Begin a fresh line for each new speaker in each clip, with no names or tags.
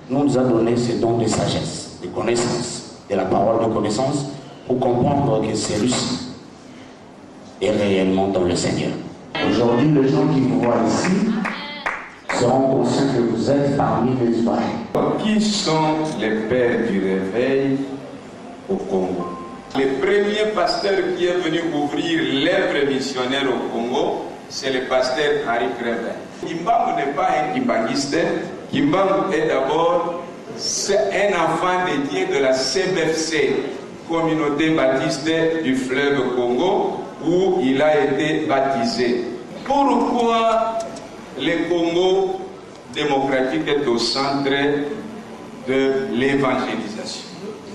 nous a donné ce don de sagesse, de connaissance, de la parole de connaissance, pour comprendre que celui-ci est réellement dans le Seigneur. Aujourd'hui, les gens qui vous voient ici seront conscients que vous êtes parmi les Israéliens.
Qui sont les pères du réveil au Congo? Le premier pasteur qui est venu ouvrir l'œuvre missionnaire au Congo, c'est le pasteur Henri Krever. Kimbambu n'est pas un kimbanguiste. Kimbambu est d'abord un enfant de Dieu de la CBFC, Communauté Baptiste du fleuve Congo, où il a été baptisé. Pourquoi le Congo démocratique est au centre de l'évangélisation?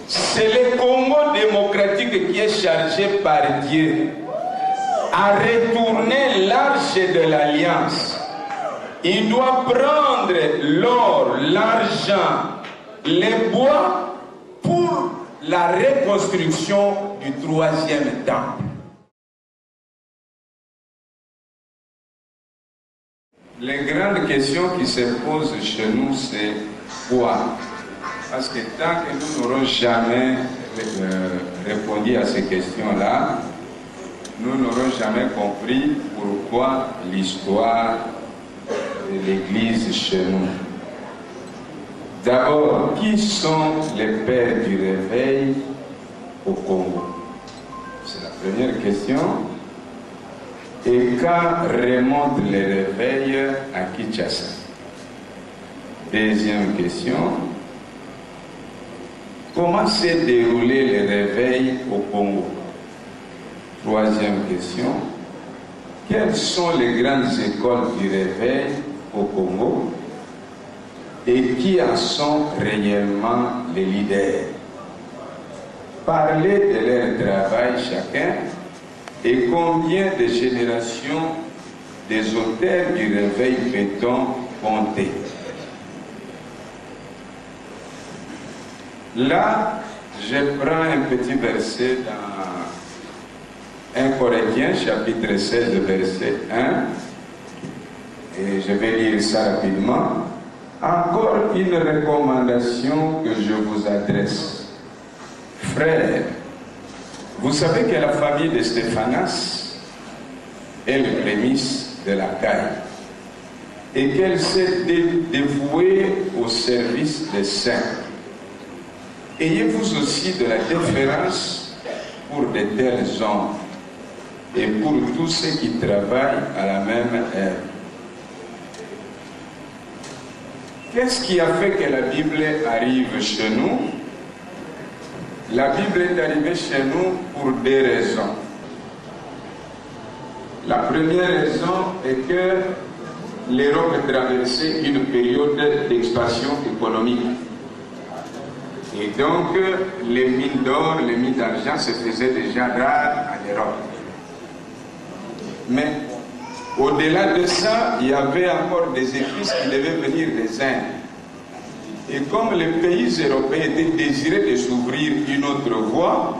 C'est le Congo démocratique qui est chargé par Dieu à retourner l'arche de l'alliance. Il doit prendre l'or, l'argent, les bois pour la reconstruction du troisième temple. Les grandes questions qui se posent chez nous, c'est quoi? Parce que tant que nous n'aurons jamais répondu à ces questions-là, nous n'aurons jamais compris pourquoi l'histoire de l'Église chez nous. D'abord, qui sont les pères du réveil au Congo? C'est la première question. Et quand remonte le réveil à Kinshasa? Deuxième question. Comment s'est déroulé le réveil au Congo? Troisième question. Quelles sont les grandes écoles du réveil au Congo? Et qui en sont réellement les leaders? Parlez de leur travail chacun et combien de générations des auteurs du réveil peut-on compter? Là, je prends un petit verset dans 1 Corinthiens, chapitre 16, verset 1. Et je vais lire ça rapidement. Encore une recommandation que je vous adresse. Frères, vous savez que la famille de Stéphanas est le prémisse de la caille et qu'elle s'est dévouée au service des saints. Ayez-vous aussi de la déférence pour de tels hommes et pour tous ceux qui travaillent à la même œuvre. Qu'est-ce qui a fait que la Bible arrive chez nous? La Bible est arrivée chez nous pour deux raisons. La première raison est que l'Europe traversait une période d'expansion économique. Et donc, les mines d'or, les mines d'argent se faisaient déjà rares en Europe. Mais au-delà de ça, il y avait encore des épices qui devaient venir des Indes. Et comme les pays européens étaient désirés de s'ouvrir une autre voie,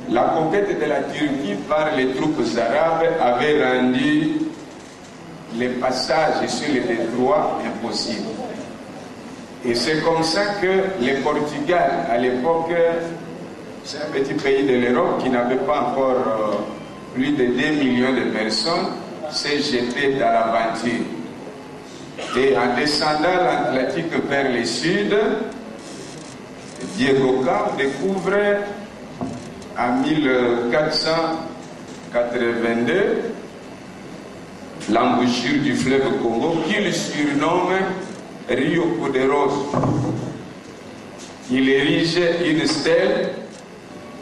la conquête de la Turquie par les troupes arabes avait rendu les passages sur les détroits impossibles. Et c'est comme ça que le Portugal, à l'époque, c'est un petit pays de l'Europe qui n'avait pas encore plus de 2 millions de personnes, s'est jeté dans l'aventure. Et en descendant l'Atlantique vers le sud, Diego Cam découvre en 1482 l'embouchure du fleuve Congo qu'il surnomme Rio Poderoso. Il érige une stèle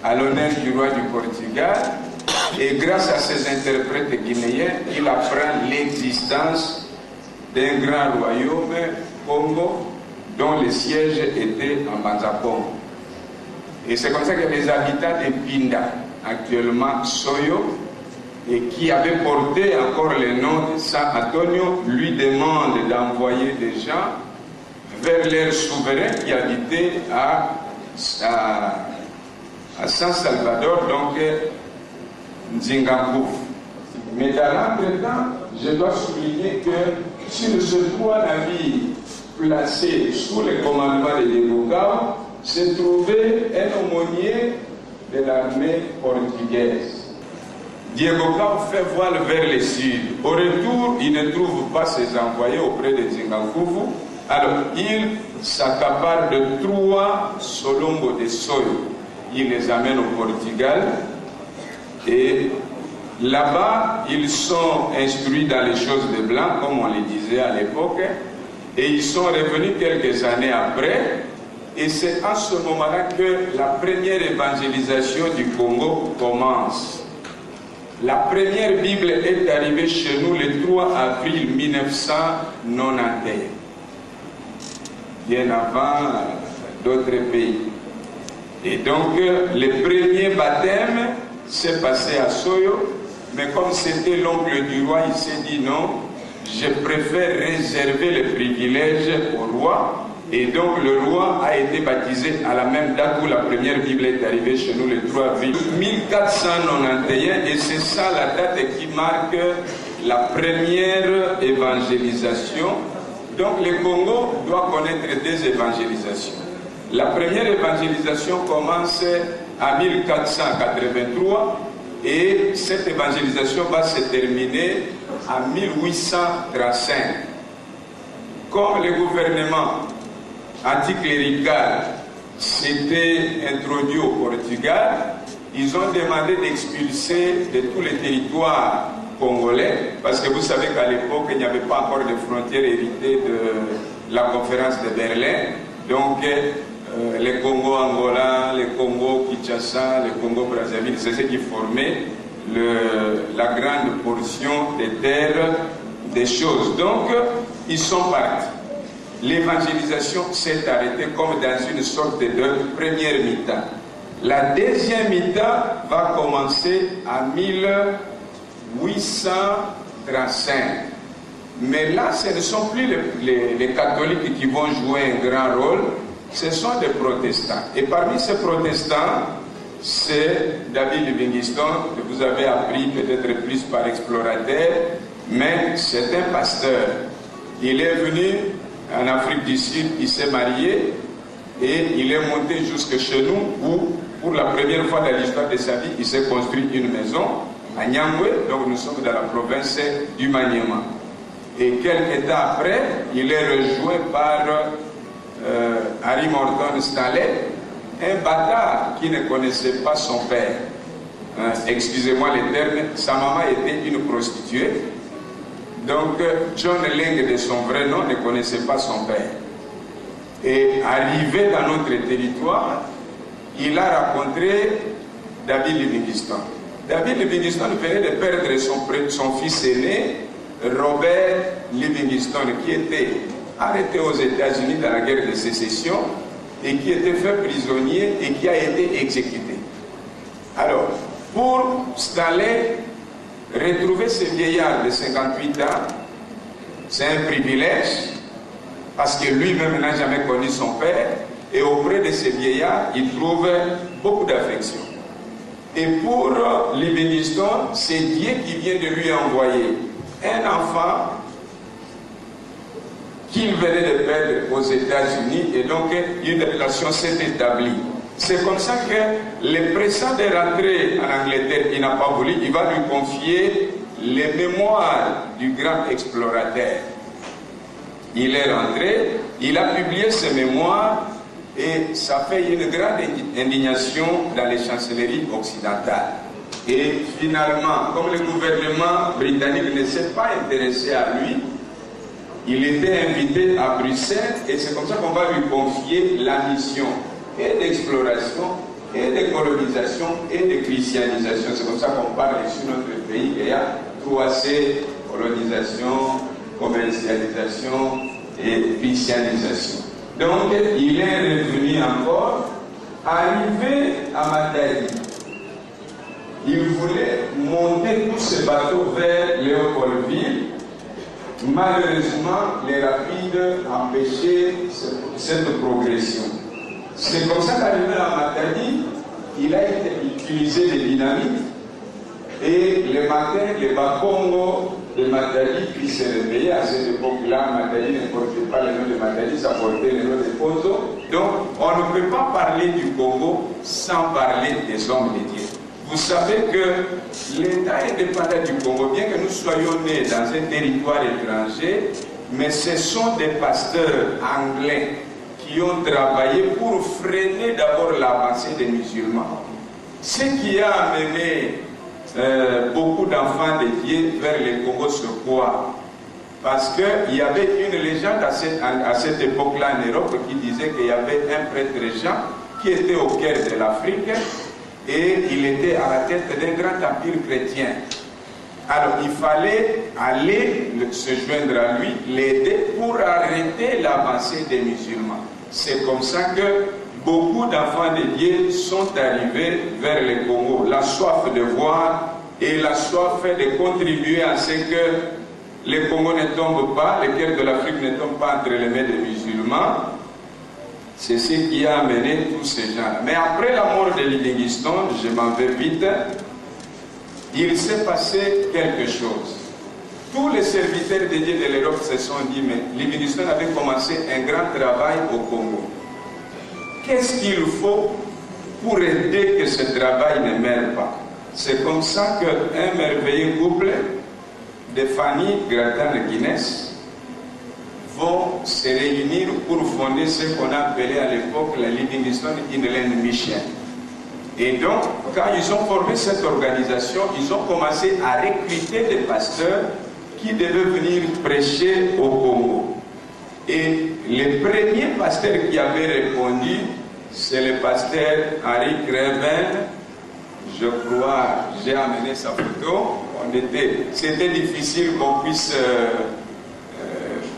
à l'honneur du roi du Portugal et grâce à ses interprètes guinéens, il apprend l'existence d'un grand royaume, Congo, dont le siège était en Banzakongo. Et c'est comme ça que les habitants de Pinda, actuellement Soyo, et qui avait porté encore le nom de San Antonio, lui demande d'envoyer des gens vers leur souverain qui habitait à San Salvador, donc Nzingambouf. Mais dans l'entretemps, je dois souligner que sur ce 3 navires placé sous le commandement de Diego Cao, se trouvait un aumônier de l'armée portugaise. Diego Cao fait voile vers le sud. Au retour, il ne trouve pas ses envoyés auprès de Zingakuvu. Alors, il s'accapare de 3 solongos de soyo. Il les amène au Portugal. Et là-bas, ils sont instruits dans les choses de blanc, comme on les disait à l'époque. Et ils sont revenus quelques années après. Et c'est à ce moment-là que la première évangélisation du Congo commence. La première Bible est arrivée chez nous le 3 avril 1991, bien avant d'autres pays. Et donc, le premier baptême s'est passé à Soyo, mais comme c'était l'oncle du roi, il s'est dit non, je préfère réserver le privilège au roi. Et donc le roi a été baptisé à la même date où la première Bible est arrivée chez nous le 3 avril 1491, et c'est ça la date qui marque la première évangélisation. Donc le Congo doit connaître 2 évangélisations. La première évangélisation commence en 1483 et cette évangélisation va se terminer en 1835. Comme le gouvernement anticlérical s'était introduit au Portugal, ils ont demandé d'expulser de tous les territoires congolais, parce que vous savez qu'à l'époque, il n'y avait pas encore de frontières héritées de la conférence de Berlin. Donc, les Congo-Angola, les Congo-Kinshasa, les Congo-Brazzaville, c'est ce qui formait la grande portion des terres des choses. Donc, ils sont partis. L'évangélisation s'est arrêtée comme dans une sorte de première mi-temps. La deuxième mi-temps va commencer en 1835. Mais là, ce ne sont plus les catholiques qui vont jouer un grand rôle, ce sont des protestants. Et parmi ces protestants, c'est David Livingstone, que vous avez appris peut-être plus par explorateur, mais c'est un pasteur. Il est venu en Afrique du Sud, il s'est marié et il est monté jusque chez nous où, pour la première fois dans l'histoire de sa vie, il s'est construit une maison à Nyangwe, donc nous sommes dans la province du Maniema. Et quelques temps après, il est rejoint par Harry Morton Stanley, un bâtard qui ne connaissait pas son père. Excusez-moi le terme, sa maman était une prostituée. Donc, John Leng, de son vrai nom, ne connaissait pas son père. Et arrivé dans notre territoire, il a rencontré David Livingstone. David Livingstone venait de perdre son fils aîné, Robert Livingstone, qui était arrêté aux États-Unis dans la guerre de sécession et qui était fait prisonnier et qui a été exécuté. Alors, pour Stanley, retrouver ce vieillard de 58 ans, c'est un privilège parce que lui-même n'a jamais connu son père et auprès de ce vieillard, il trouve beaucoup d'affection. Et pour Livingstone, c'est Dieu qui vient de lui envoyer un enfant qu'il venait de perdre aux États-Unis et donc une relation s'est établie. C'est comme ça que le pressant de rentrer en Angleterre, il n'a pas voulu, il va lui confier les mémoires du grand explorateur. Il est rentré, il a publié ses mémoires et ça fait une grande indignation dans les chancelleries occidentales. Et finalement, comme le gouvernement britannique ne s'est pas intéressé à lui, il était invité à Bruxelles et c'est comme ça qu'on va lui confier la mission et d'exploration, et de colonisation, et de christianisation. C'est comme ça qu'on parle sur notre pays. Il y a 3C, colonisation, commercialisation et christianisation. Donc, il est revenu encore, arrivé à Matadi. Il voulait monter tous ces bateaux vers Léopoldville. Malheureusement, les rapides empêchaient cette progression. C'est comme ça qu'arrivé à Matadi, il a utilisé des dynamites et le matin, les Bakongo de Matadi qui s'est réveillé à cette époque-là. Matadi ne portait pas le nom de Matadi, ça portait le nom de Pozo. Donc, on ne peut pas parler du Congo sans parler des hommes de Dieu. Vous savez que l'État indépendant du Congo, bien que nous soyons nés dans un territoire étranger, mais ce sont des pasteurs anglais qui ont travaillé pour freiner d'abord l'avancée des musulmans. Ce qui a amené beaucoup d'enfants de Dieu vers le Congo sur quoi? Parce qu'il y avait une légende à cette époque-là en Europe qui disait qu'il y avait un prêtre Jean qui était au cœur de l'Afrique et il était à la tête d'un grand empire chrétien. Alors il fallait aller se joindre à lui, l'aider pour arrêter l'avancée des musulmans. C'est comme ça que beaucoup d'enfants de Dieu sont arrivés vers le Congo. La soif de voir et la soif de contribuer à ce que le Congo ne tombe pas, le cœur de l'Afrique ne tombe pas entre les mains des musulmans. C'est ce qui a amené tous ces gens. Mais après la mort de Livingstone, je m'en vais vite, il s'est passé quelque chose. Tous les serviteurs de Dieu de l'Europe se sont dit, mais Livingstone avait commencé un grand travail au Congo. Qu'est-ce qu'il faut pour aider que ce travail ne meure pas? C'est comme ça qu'un merveilleux couple de Fanny Grattan-Guinness vont se réunir pour fonder ce qu'on appelait à l'époque la Livingstone Inland Mission. Et donc, quand ils ont formé cette organisation, ils ont commencé à recruter des pasteurs qui devaient venir prêcher au Congo. Et le premier pasteur qui avait répondu, c'est le pasteur Henri Creven. Je crois, j'ai amené sa photo. C'était difficile qu'on puisse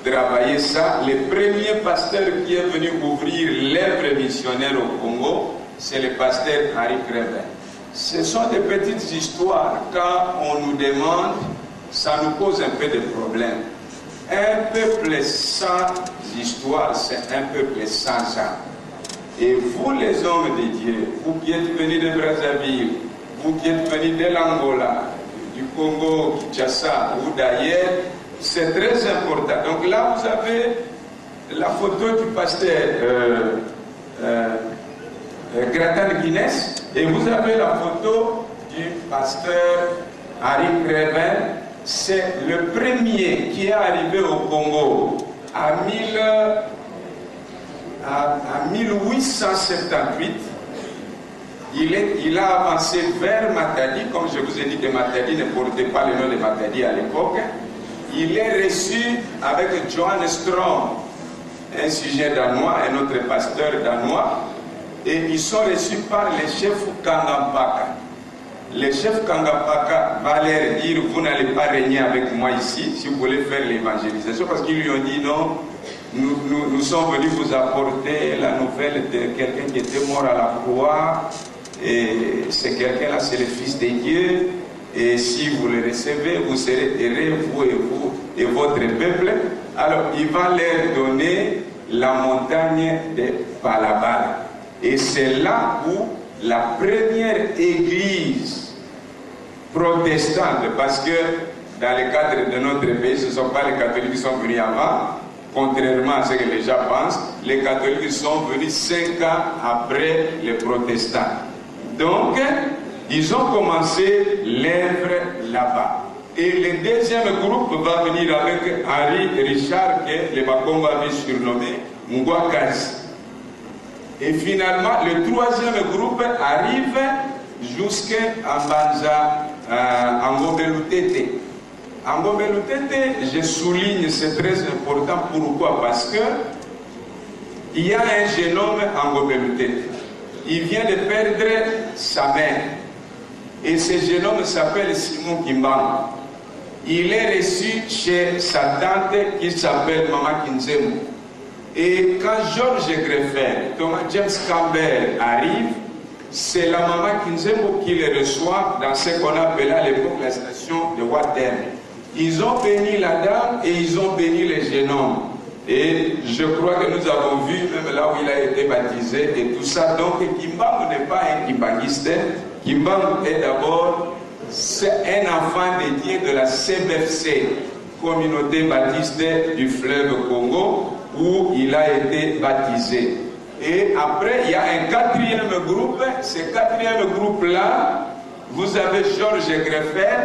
travailler ça. Le premier pasteur qui est venu ouvrir l'œuvre missionnaire au Congo, c'est le pasteur Henri Creven. Ce sont des petites histoires. Quand on nous demande, ça nous pose un peu de problèmes. Un peuple sans histoire, c'est un peuple sans âme. Et vous, les hommes de Dieu, vous qui êtes venus de Brazzaville, vous qui êtes venus de l'Angola, du Congo, Kinshasa ou d'ailleurs, c'est très important. Donc là, vous avez la photo du pasteur Grattan-Guinness et vous avez la photo du pasteur Henri Creven. C'est le premier qui est arrivé au Congo à 1878. Il a avancé vers Matadi, comme je vous ai dit que Matadi ne portait pas le nom de Matadi à l'époque. Il est reçu avec Johan Strom, un sujet danois, un autre pasteur danois, et ils sont reçus par le chef Kangampaka. Le chef Kangampaka va leur dire, vous n'allez pas régner avec moi ici si vous voulez faire l'évangélisation, parce qu'ils lui ont dit non, nous sommes venus vous apporter la nouvelle de quelqu'un qui était mort à la croix, et c'est quelqu'un-là, c'est le Fils de Dieu, et si vous le recevez, vous serez heureux, vous et votre peuple. Alors il va leur donner la montagne de Balabala. Et c'est là où la première église protestante, parce que dans le cadre de notre pays, ce ne sont pas les catholiques qui sont venus avant, contrairement à ce que les gens pensent, les catholiques sont venus 5 ans après les protestants. Donc, ils ont commencé l'œuvre là-bas. Et le deuxième groupe va venir avec Henri Richard, que le Bakongo avait surnommé Mungwakazi. Et finalement, le troisième groupe arrive jusqu'à Mbanza, Ngombe-Lutete. En Ngombe-Lutete, je souligne, c'est très important. Pourquoi? Parce que il y a un jeune homme en Ngombe-Lutete. Il vient de perdre sa mère. Et ce jeune homme s'appelle Simon Kimbangu. Il est reçu chez sa tante qui s'appelle Maman Kinzemu. Et quand George Greffer, Thomas James Campbell arrive, c'est la Maman Kinzemu qui les reçoit dans ce qu'on appelait à l'époque la station de Watem. Ils ont béni la dame et ils ont béni les jeunes hommes. Et je crois que nous avons vu même là où il a été baptisé et tout ça. Donc Kimbangu n'est pas un kimbanguiste. Kimbangu est d'abord c'est un enfant dédié de la CBFC, Communauté Baptiste du Fleuve Congo, où il a été baptisé. Et après, il y a un quatrième groupe. Ce quatrième groupe-là, vous avez Georges Greffer,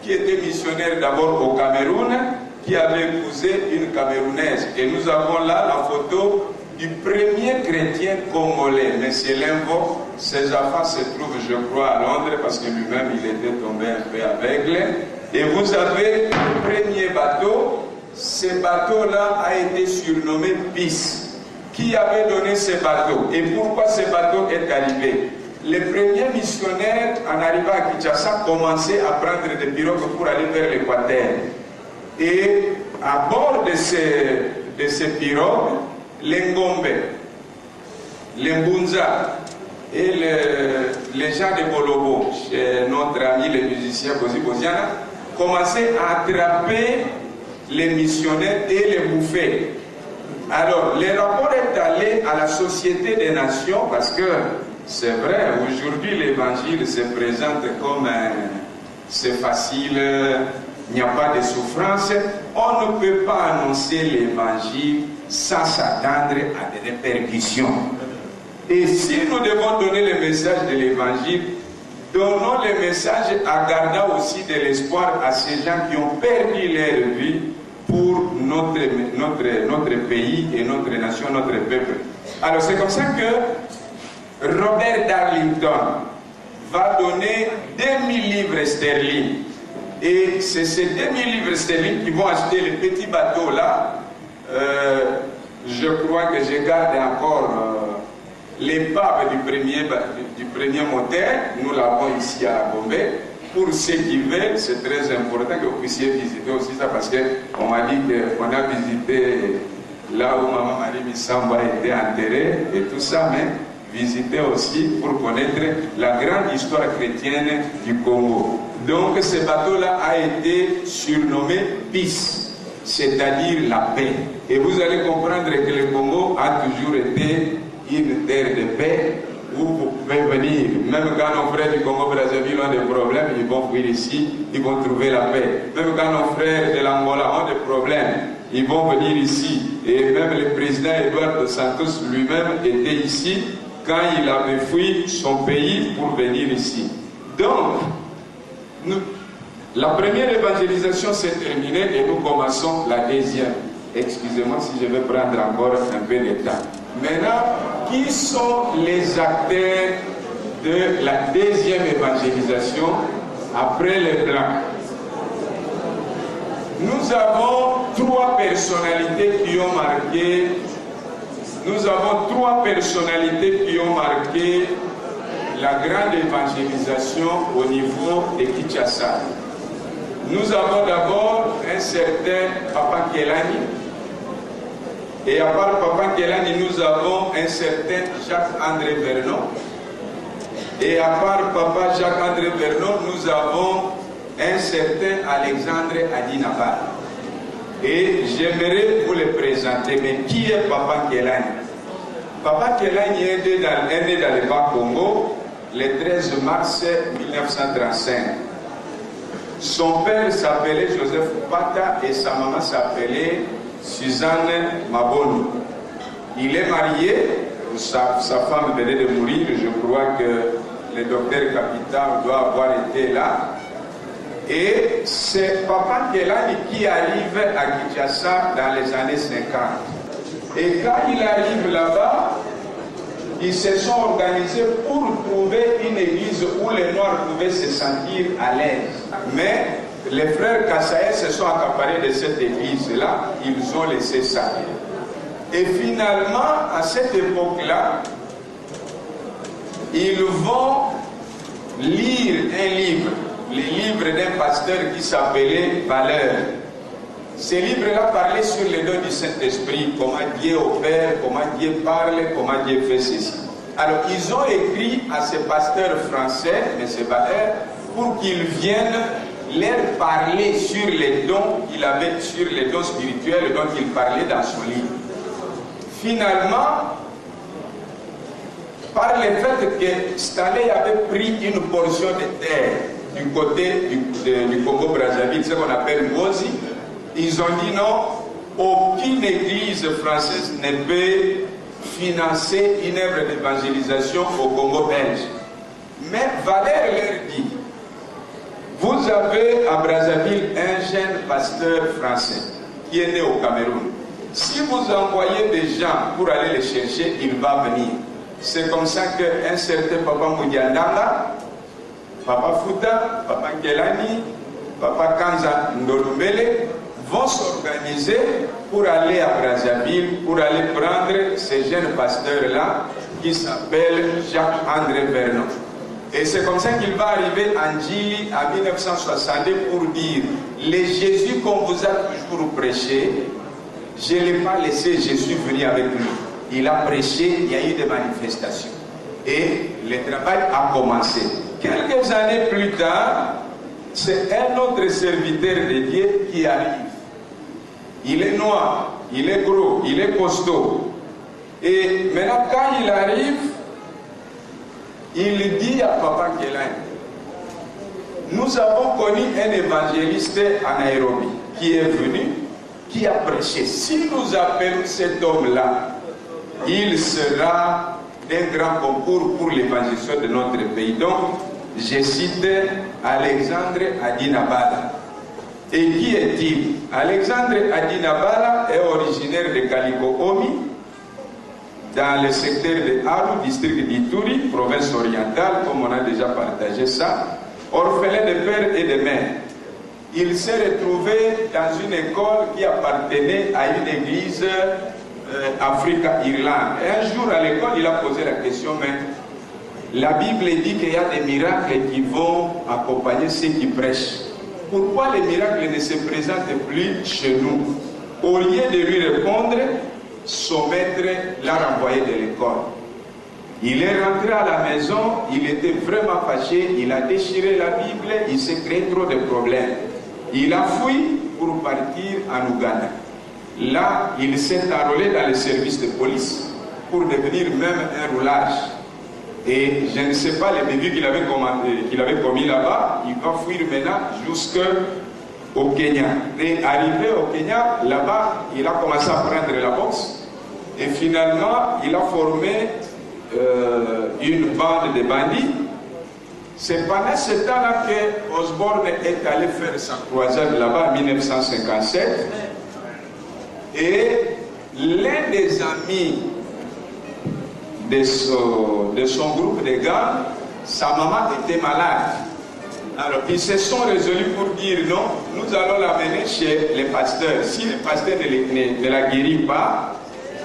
qui était missionnaire d'abord au Cameroun, qui avait épousé une Camerounaise. Et nous avons là la photo du premier chrétien congolais, M. Limbo. Ses enfants se trouvent, je crois, à Londres, parce que lui-même, il était tombé un peu aveugle. Et vous avez le premier bateau. Ce bateau-là a été surnommé Peace. Qui avait donné ce bateau? Et pourquoi ce bateau est arrivé? Les premiers missionnaires, en arrivant à Kinshasa, commençaient à prendre des pirogues pour aller vers l'Équateur. Et à bord de ces pirogues, les Ngombe, les Mbunza et les gens de Bolobo, chez notre ami les musiciens Boziana, commençaient à attraper les missionnaires et les bouffer. Alors, le rapport est allé à la Société des Nations parce que c'est vrai, aujourd'hui l'évangile se présente comme c'est facile, il n'y a pas de souffrance. On ne peut pas annoncer l'évangile sans s'attendre à des répercussions. Et si nous devons donner le message de l'évangile, donnons le message en gardant aussi de l'espoir à ces gens qui ont perdu leur vie pour notre pays et notre nation, notre peuple. Alors c'est comme ça que Robert Darlington va donner 2000 livres sterling. Et c'est ces 2000 livres sterling qui vont acheter le petit bateau là. Je crois que je garde encore l'épave du premier moteur. Nous l'avons ici à la Bombay. Pour ceux qui veulent, c'est très important que vous puissiez visiter aussi ça parce qu'on m'a dit qu'on a visité là où Maman Marie Missamba était enterrée et tout ça, mais visiter aussi pour connaître la grande histoire chrétienne du Congo. Donc ce bateau-là a été surnommé Peace, c'est-à-dire la paix. Et vous allez comprendre que le Congo a toujours été une terre de paix, où vous pouvez venir, même quand nos frères du Congo-Brazzaville ont des problèmes, ils vont venir ici, ils vont trouver la paix. Même quand nos frères de l'Angola ont des problèmes, ils vont venir ici. Et même le président Eduardo Santos lui-même était ici quand il avait fui son pays pour venir ici. Donc, la première évangélisation s'est terminée et nous commençons la deuxième. Excusez-moi si je vais prendre encore un peu de temps. Maintenant, qui sont les acteurs de la deuxième évangélisation après les Blancs? Nous avons trois personnalités qui ont marqué. Nous avons trois personnalités qui ont marqué la grande évangélisation au niveau de Kinshasa. Nous avons d'abord un certain Papa Kelani. Et à part Papa Kelani, nous avons un certain Jacques-André Vernon. Et à part Papa Jacques-André Vernon, nous avons un certain Alexandre Adinabal. Et j'aimerais vous le présenter. Mais qui est Papa Kelani? Papa Kelani est né dans le Bas-Congo le 13 mars 1935. Son père s'appelait Joseph Pata et sa maman s'appelait Suzanne Mabonu. Il est marié, sa femme venait de mourir, je crois que le docteur capitaine doit avoir été là. Et c'est Papa Kelani qui arrive à Kinshasa dans les années 50. Et quand il arrive là-bas, ils se sont organisés pour trouver une église où les Noirs pouvaient se sentir à l'aise. Mais les frères Kassaï se sont accaparés de cette église-là, ils ont laissé ça. Et finalement, à cette époque-là, ils vont lire un livre, le livre d'un pasteur qui s'appelait Valeur. Ce livre-là parlait sur les dons du Saint-Esprit, comment Dieu opère, comment Dieu parle, comment Dieu fait ceci. Alors, ils ont écrit à ce pasteur français, M. Valeur, pour qu'il vienne leur parler sur les dons qu'il avait, sur les dons spirituels dont il parlait dans son livre. Finalement, par le fait que Stanley avait pris une portion de terre du côté du Congo-Brazzaville, ce qu'on appelle Ngozi, ils ont dit non, aucune église française ne peut financer une œuvre d'évangélisation au Congo belge. Mais Valère leur dit, vous avez à Brazzaville un jeune pasteur français qui est né au Cameroun. Si vous envoyez des gens pour aller le chercher, il va venir. C'est comme ça qu'un certain Papa Moudiandanga, Papa Fouta, Papa Kelani, Papa Kanza Ndolumbele vont s'organiser pour aller à Brazzaville, pour aller prendre ces jeunes pasteurs-là qui s'appellent Jacques-André Vernon. Et c'est comme ça qu'il va arriver en Djili en 1962 pour dire les Jésus qu'on vous a toujours prêché, je ne l'ai pas laissé Jésus venir avec lui. Il a prêché, il y a eu des manifestations. Et le travail a commencé. Quelques années plus tard, c'est un autre serviteur de Dieu qui arrive. Il est noir, il est gros, il est costaud. Et maintenant, quand il arrive, il dit à Papa Kelani, nous avons connu un évangéliste en Nairobi qui est venu, qui a prêché. Si nous appelons cet homme-là, il sera d'un grand concours pour l'évangélisation de notre pays. Donc, je cite Alexandre Adinabala. Et qui est-il? Alexandre Adinabala est originaire de Kaliko-Omi, dans le secteur de Aru, district d'Ituri, province orientale, comme on a déjà partagé ça, orphelin de père et de mère. Il s'est retrouvé dans une école qui appartenait à une église Africa-Irlande. Et un jour à l'école, il a posé la question, mais la Bible dit qu'il y a des miracles qui vont accompagner ceux qui prêchent. Pourquoi les miracles ne se présentent plus chez nous? Au lieu de lui répondre, son maître l'a renvoyé de l'école. Il est rentré à la maison, il était vraiment fâché, il a déchiré la Bible, il s'est créé trop de problèmes. Il a fui pour partir en Ouganda. Là, il s'est enrôlé dans le service de police pour devenir même un roulage. Et je ne sais pas les bévues qu'il avait commis là-bas, il va fuir maintenant jusqu'au Kenya. Et arrivé au Kenya, là-bas, il a commencé à prendre la boxe. Et finalement, il a formé une bande de bandits. C'est pendant ce temps-là que Osborne est allé faire sa croisade là-bas en 1957. Et l'un des amis de son groupe de gars, sa maman était malade. Alors ils se sont résolus pour dire non, nous allons l'amener chez les pasteurs. Si le pasteur ne la guérit pas,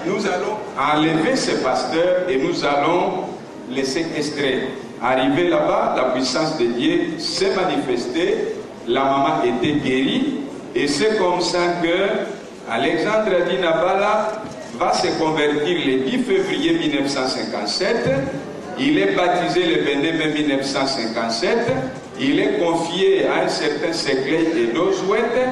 nous allons enlever ce pasteur et nous allons les séquestrer. Arrivé là-bas, la puissance de Dieu s'est manifestée, la maman était guérie, et c'est comme ça que Alexandre Adinabala va se convertir le 10 février 1957. Il est baptisé le 22 mai 1957. Il est confié à un certain Seclay et Dozouette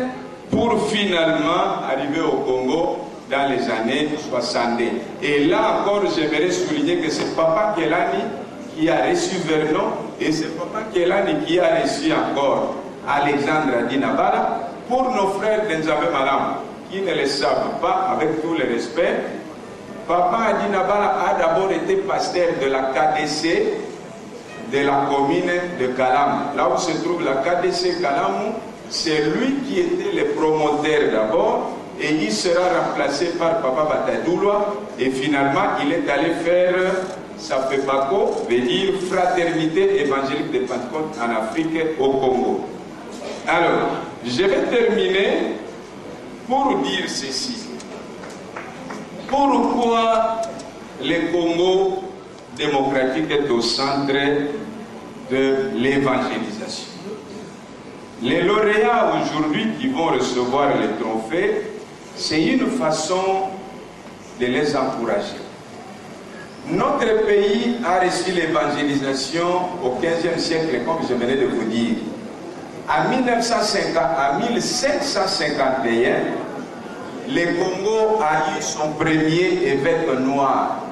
pour finalement arriver au Congo dans les années 60. Et là encore, j'aimerais souligner que c'est Papa Kelani qui a reçu Vernon et c'est Papa Kelani qui a reçu encore Alexandre Adinabala. Pour nos frères d'Nzabé Malam qui ne le savent pas, avec tout le respect, Papa Adinabala a d'abord été pasteur de la KDC de la commune de Kalam. Là où se trouve la KDC Kalamou, c'est lui qui était le promoteur d'abord et il sera remplacé par Papa Batadouloa et finalement il est allé faire Sapepako, veut dire Fraternité évangélique de Pentecôte en Afrique au Congo. Alors, je vais terminer pour dire ceci. Pourquoi le Congo démocratique est au centre de l'évangélisation? Les lauréats aujourd'hui qui vont recevoir les trophées, c'est une façon de les encourager. Notre pays a reçu l'évangélisation au XVe siècle, comme je venais de vous dire. En 1751, le Congo a eu son premier évêque noir.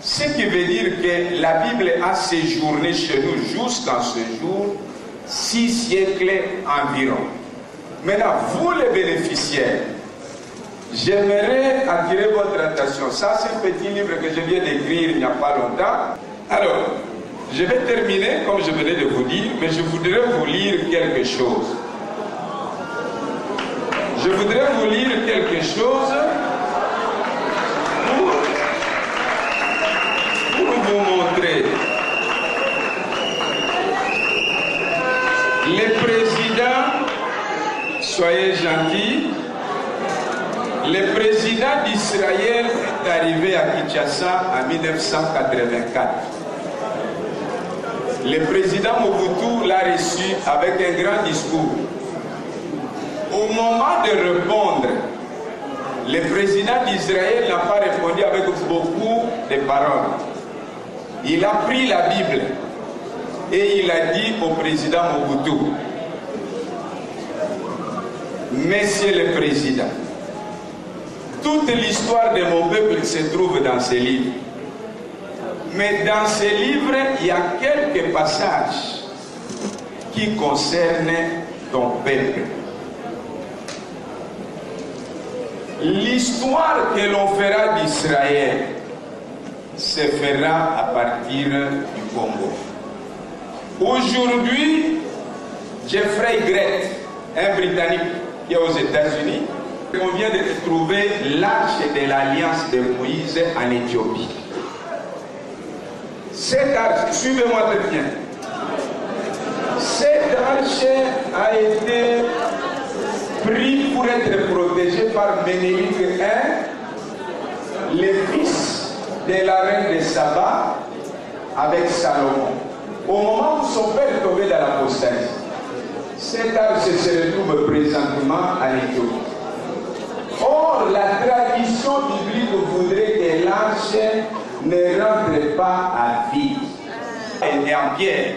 Ce qui veut dire que la Bible a séjourné chez nous jusqu'à ce jour 6 siècles environ. Maintenant, vous les bénéficiaires, j'aimerais attirer votre attention. Ça, c'est un petit livre que je viens d'écrire il n'y a pas longtemps. Alors, je vais terminer comme je venais de vous dire, mais je voudrais vous lire quelque chose. Je voudrais vous lire quelque chose pour vous montrer. Les présidents, soyez gentils, le président d'Israël est arrivé à Kinshasa en 1984. Le président Mobutu l'a reçu avec un grand discours. Au moment de répondre, le président d'Israël n'a pas répondu avec beaucoup de paroles. Il a pris la Bible et il a dit au président Mobutu, Monsieur le Président, toute l'histoire de mon peuple se trouve dans ces livres. Mais dans ces livres, il y a quelques passages qui concernent ton peuple. L'histoire que l'on fera d'Israël se fera à partir du Congo. Aujourd'hui, Jeffrey Gret, un Britannique qui est aux États-Unis, on vient de trouver l'arche de l'alliance de Moïse en Éthiopie. Cette arche, suivez-moi très bien, cette arche a été prise pour être protégée par Ménélique I, le fils de la reine de Saba, avec Salomon. Au moment où son père est tombé dans l'apostasie, cette arche se retrouve présentement en Éthiopie. Or, la tradition biblique voudrait que l'arche ne rentre pas à vide. Elle est en pierre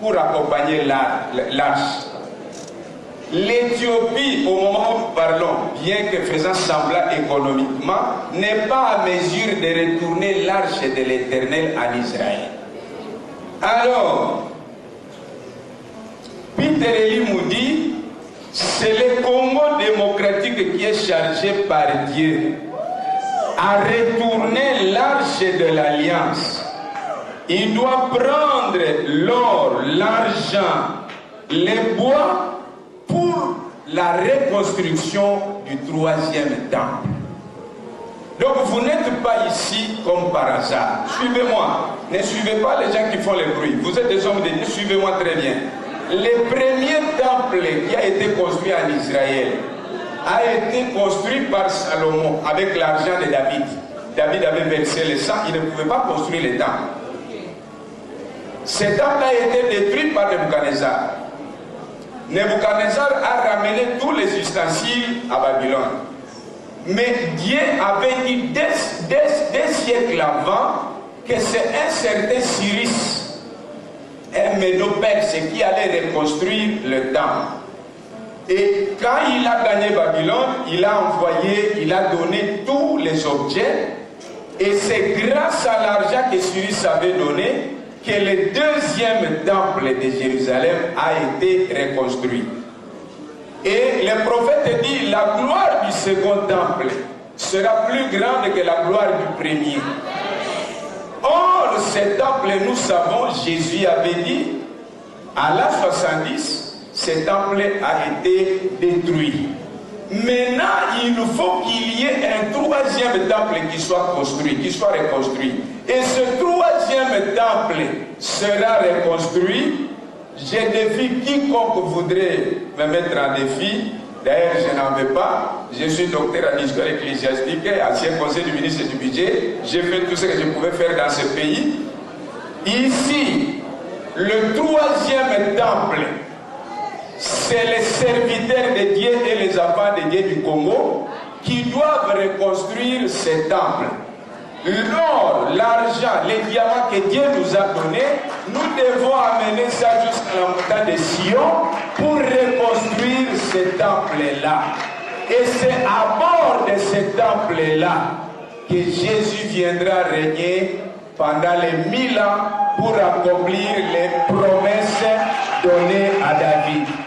pour accompagner l'arche. L'Éthiopie, au moment où nous parlons, bien que faisant semblant économiquement, n'est pas à mesure de retourner l'arche de l'Éternel en Israël. Alors, Peter Eli c'est le Congo démocratique qui est chargé par Dieu à retourner l'arche de l'alliance. Il doit prendre l'or, l'argent, les bois pour la reconstruction du 3e temple. Donc vous n'êtes pas ici comme par hasard. Suivez-moi. Ne suivez pas les gens qui font le bruit. Vous êtes des hommes de Dieu. Suivez-moi très bien. Le premier temple qui a été construit en Israël a été construit par Salomon avec l'argent de David. David avait versé le sang, il ne pouvait pas construire le temple. Ce temple a été détruit par Nebuchadnezzar. Nebuchadnezzar a ramené tous les ustensiles à Babylone. Mais Dieu avait dit des siècles avant que c'est un certain Cyrus, un Médo-Perse qui allait reconstruire le temple. Et quand il a gagné Babylone, il a donné tous les objets. Et c'est grâce à l'argent que Cyrus avait donné que le 2e temple de Jérusalem a été reconstruit. Et le prophète dit, la gloire du second temple sera plus grande que la gloire du premier. Or, ce temple, nous savons, Jésus avait dit, à l'an 70, ce temple a été détruit. Maintenant, il faut qu'il y ait un 3e temple qui soit construit, qui soit reconstruit. Et ce 3e temple sera reconstruit. Je défie quiconque voudrait me mettre en défi. D'ailleurs, je n'en veux pas. Je suis docteur en histoire ecclésiastique, ancien conseiller du ministre du budget. J'ai fait tout ce que je pouvais faire dans ce pays. Ici, le 3e temple, c'est les serviteurs de Dieu et les enfants de Dieu du Congo qui doivent reconstruire ce temple. L'or, l'argent, les diamants que Dieu nous a donnés, nous devons amener ça jusqu'à la montagne de Sion pour reconstruire ce temple-là. Et c'est à bord de ce temple-là que Jésus viendra régner pendant les 1000 ans pour accomplir les promesses donné à David.